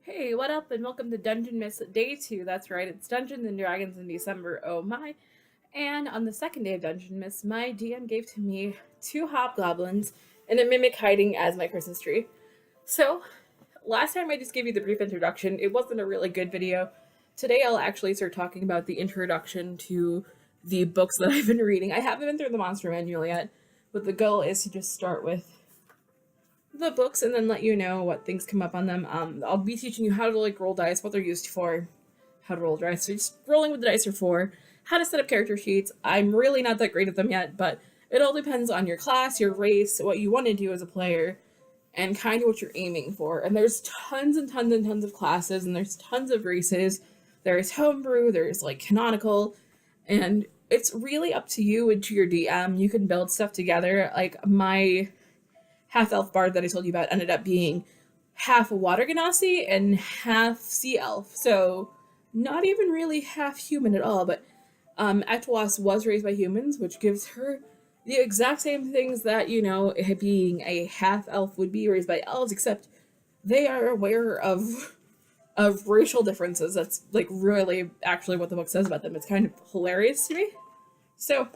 Hey, what up, and welcome to Dungeonmas Day 2. That's right, it's Dungeons and Dragons in December, oh my. And on the second day of Dungeonmas, my DM gave to me two hobgoblins and a mimic hiding as my Christmas tree. So, last time I just gave you the brief introduction. It wasn't a really good video. Today I'll actually start talking about the introduction to the books that I've been reading. I haven't been through the monster manual yet, but the goal is to just start with the books and then let you know what things come up on them. I'll be teaching you how to roll dice, what they're used for, how to roll dice. So just rolling with the dice are for, how to set up character sheets. I'm really not that great at them yet, but it all depends on your class, your race, what you want to do as a player, and kind of what you're aiming for. And there's tons and tons and tons of classes, and there's tons of races. There's homebrew, there's canonical, and it's really up to you and to your DM. You can build stuff together. Like my half elf bard that I told you about ended up being half water genasi and half sea elf. So not even really half human at all, but Etwas was raised by humans, which gives her the exact same things that, it being a half elf would be raised by elves, except they are aware of racial differences. That's really actually what the book says about them. It's kind of hilarious to me. So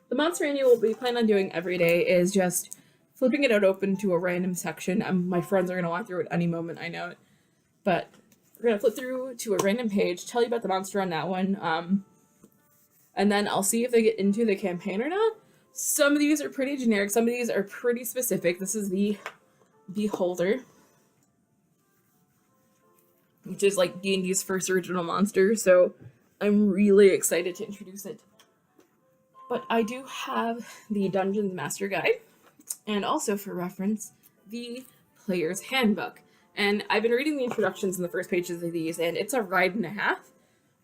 the monster manual we'll be planning on doing every day is just flipping it out open to a random section. My friends are going to walk through it any moment, I know it. But we're going to flip through to a random page, tell you about the monster on that one, and then I'll see if they get into the campaign or not. Some of these are pretty generic, some of these are pretty specific. This is the Beholder, which is D&D's first original monster, so I'm really excited to introduce it. But I do have the Dungeons Master Guide, and also for reference, the Player's Handbook. And I've been reading the introductions in the first pages of these, and it's a ride and a half,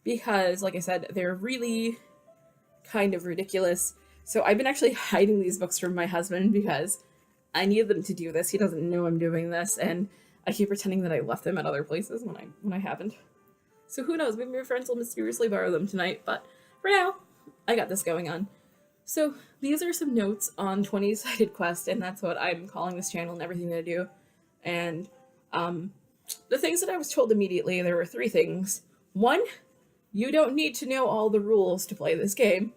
because, like I said, they're really kind of ridiculous. So I've been actually hiding these books from my husband, because I need them to do this. He doesn't know I'm doing this, and I keep pretending that I left them at other places when I haven't. So who knows, maybe my friends will mysteriously borrow them tonight, but for now, I got this going on. So these are some notes on 20-sided quest, and that's what I'm calling this channel and everything that I do. And the things that I was told immediately, there were three things. One, you don't need to know all the rules to play this game.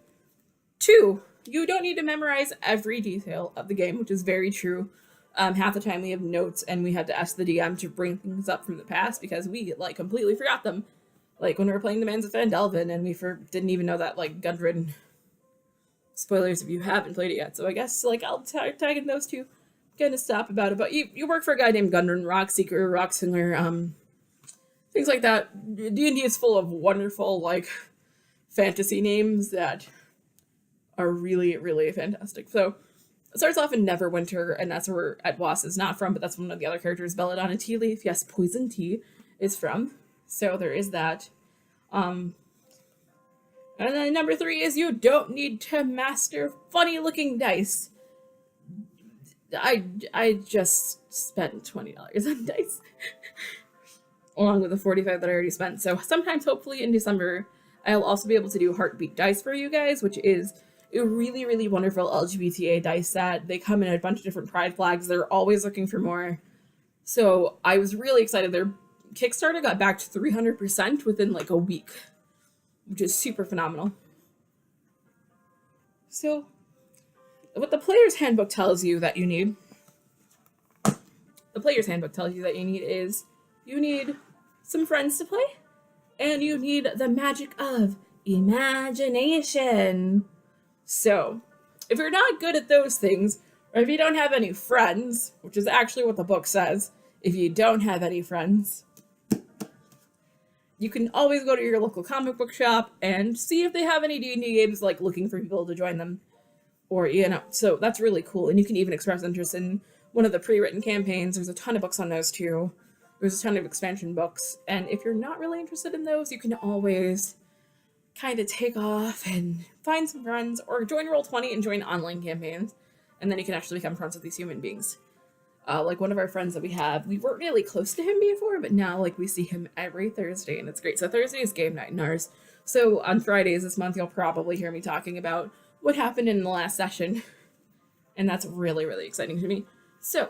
Two, you don't need to memorize every detail of the game, which is very true. Half the time we have notes and we had to ask the DM to bring things up from the past because we completely forgot them. Like when we were playing the Mans of Phandelvin and we didn't even know that Gundren. Spoilers if you haven't played it yet. So I guess I'll tag in those two. Gonna stop about it. But you work for a guy named Gundren, Rockseeker, Rockslinger, things like that. D&D is full of wonderful fantasy names that are really, really fantastic. So it starts off in Neverwinter, and that's where Etwas is not from, but that's one of the other characters, Belladonna Tea Leaf, yes, Poison Tea, is from. So there is that. And then number 3 is you don't need to master funny looking dice. I just spent $20 on dice. Along with the $45 that I already spent. So sometimes, hopefully in December, I'll also be able to do Heartbeat Dice for you guys, which is a really, really wonderful LGBTA dice set. They come in a bunch of different pride flags. They're always looking for more. So I was really excited. Their Kickstarter got back to 300% within a week, which is super phenomenal. So what the Player's Handbook tells you that you need, is you need some friends to play, and you need the magic of imagination. So if you're not good at those things, or if you don't have any friends, which is actually what the book says, if you don't have any friends, you can always go to your local comic book shop and see if they have any D&D games, looking for people to join them. Or, so that's really cool. And you can even express interest in one of the pre-written campaigns. There's a ton of books on those too. There's a ton of expansion books. And if you're not really interested in those, you can always kind of take off and find some friends or join Roll20 and join online campaigns. And then you can actually become friends with these human beings. One of our friends that we have, we weren't really close to him before, but now we see him every Thursday and it's great. So Thursday is game night in ours. So on Fridays this month, you'll probably hear me talking about what happened in the last session. And that's really, really exciting to me. So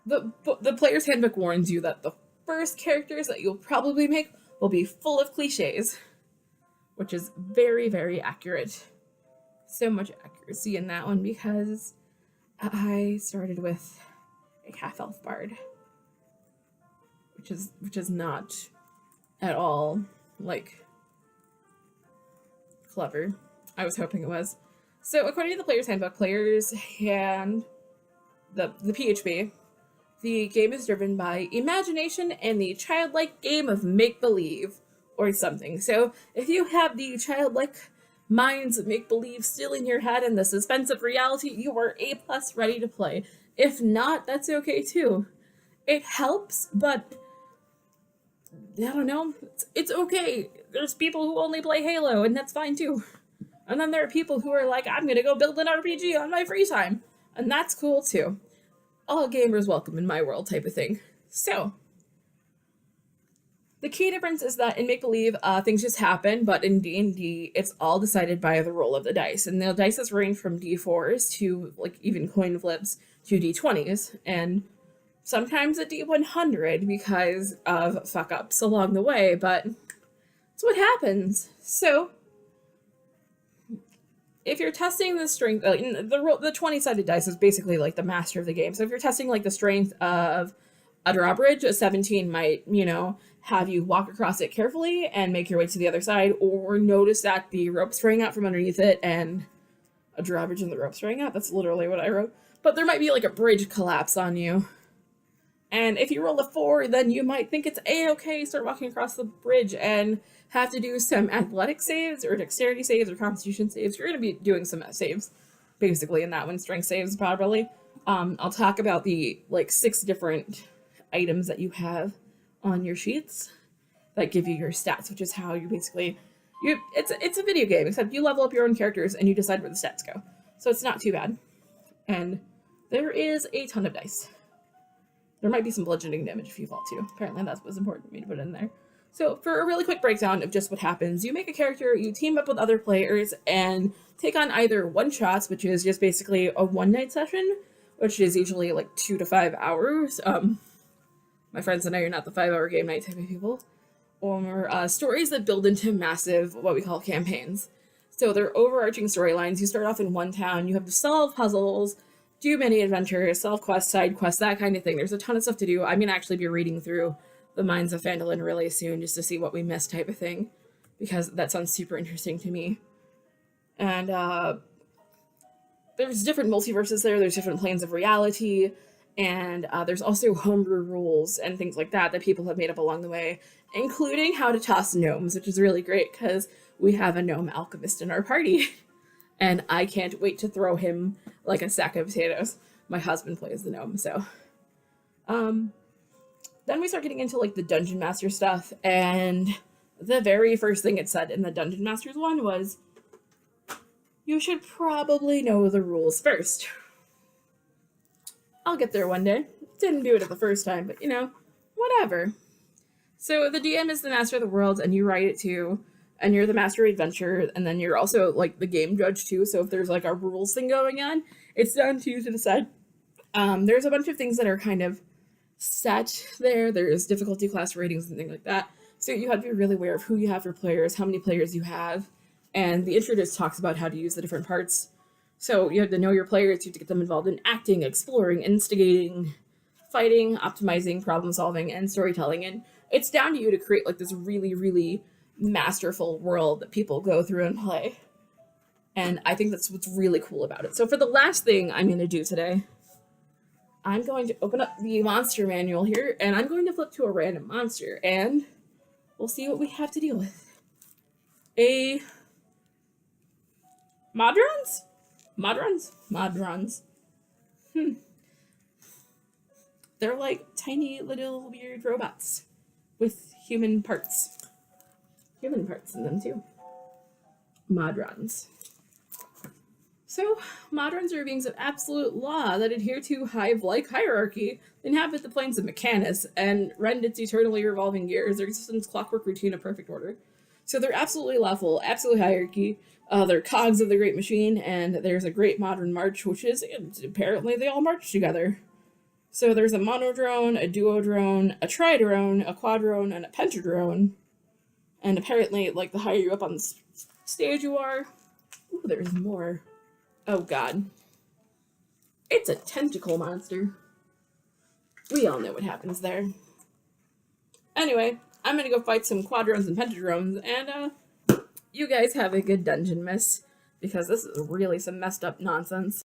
The player's handbook warns you that the first characters that you'll probably make will be full of cliches, which is very, very accurate. So much accuracy in that one because I started with a half elf bard, which is not at all like clever. I was hoping it was. So according to the player's handbook, players and the PHB, the game is driven by imagination and the childlike game of make believe or something. So if you have the childlike minds of make believe still in your head and the suspense of reality, you are A plus ready to play. If not, that's okay too. It helps, but I don't know. It's okay. There's people who only play Halo, and that's fine too. And then there are people who are like, I'm gonna go build an RPG on my free time, and that's cool too. All gamers welcome in my world type of thing. So, the key difference is that in make believe, things just happen, but in D&D, it's all decided by the roll of the dice, and the dice range from D4s to like even coin flips to D20s, and sometimes a D100 because of fuck ups along the way, but it's what happens. So, if you're testing the strength, the 20-sided dice is basically like the master of the game. So if you're testing like the strength of a drawbridge, a 17 might, have you walk across it carefully and make your way to the other side, or notice that the rope sprang out from underneath it and a drawbridge and the rope sprang out. That's literally what I wrote. But there might be like a bridge collapse on you. And if you roll a 4, then you might think it's a-okay, start walking across the bridge and have to do some athletic saves or dexterity saves or constitution saves. You're going to be doing some saves, basically, in that one. Strength saves, probably. I'll talk about the, 6 different items that you have on your sheets that give you your stats, which is how you basically... It's a video game, except you level up your own characters and you decide where the stats go. So it's not too bad. And there is a ton of dice. There might be some bludgeoning damage if you fall too. Apparently that was important for me to put in there. So for a really quick breakdown of just what happens, you make a character, you team up with other players, and take on either one-shots, which is just basically a one-night session, which is usually 2 to 5 hours. My friends and I are not the 5-hour game night type of people. Or stories that build into massive, what we call campaigns. So they're overarching storylines. You start off in one town, you have to solve puzzles, do many adventures, self-quests, side quests, that kind of thing. There's a ton of stuff to do. I'm going to actually be reading through The Minds of Phandalin really soon just to see what we missed type of thing, because that sounds super interesting to me. And there's different multiverses there. There's different planes of reality. And there's also homebrew rules and things like that people have made up along the way, including how to toss gnomes, which is really great because we have a gnome alchemist in our party. And I can't wait to throw him like a sack of potatoes. My husband plays the gnome, so. Then we start getting into the Dungeon Master stuff, and the very first thing it said in the Dungeon Masters one was, you should probably know the rules first. I'll get there one day. Didn't do it at the first time, but whatever. So the DM is the master of the world, and you write it too. And you're the master of adventure, and then you're also the game judge too. So if there's a rules thing going on, it's down to you to decide. There's a bunch of things that are kind of set there. There's difficulty class ratings and things like that. So you have to be really aware of who you have for players, how many players you have, and the intro just talks about how to use the different parts. So you have to know your players. You have to get them involved in acting, exploring, instigating, fighting, optimizing, problem solving, and storytelling. And it's down to you to create this really, really masterful world that people go through and play. And I think that's what's really cool about it. So for the last thing I'm going to do today, I'm going to open up the monster manual here, and I'm going to flip to a random monster, and we'll see what we have to deal with. A Modrons? Modrons. They're tiny little weird robots with human parts. Human parts in them too. Modrons. So, Modrons are beings of absolute law that adhere to hive-like hierarchy, inhabit the planes of Mechanus, and rend its eternally revolving gears, their existence clockwork routine of perfect order. So they're absolutely lawful, absolute hierarchy. They're cogs of the great machine, and there's a great modern march, which is, apparently they all march together. So there's a monodrone, a duodrone, a tridrone, a quadrone, and a pentadrone. And apparently, like, the higher you up on the stage you are... Ooh, there's more. Oh god. It's a tentacle monster. We all know what happens there. Anyway, I'm gonna go fight some quadrones and pentadrones, and you guys have a good dungeon miss, because this is really some messed up nonsense.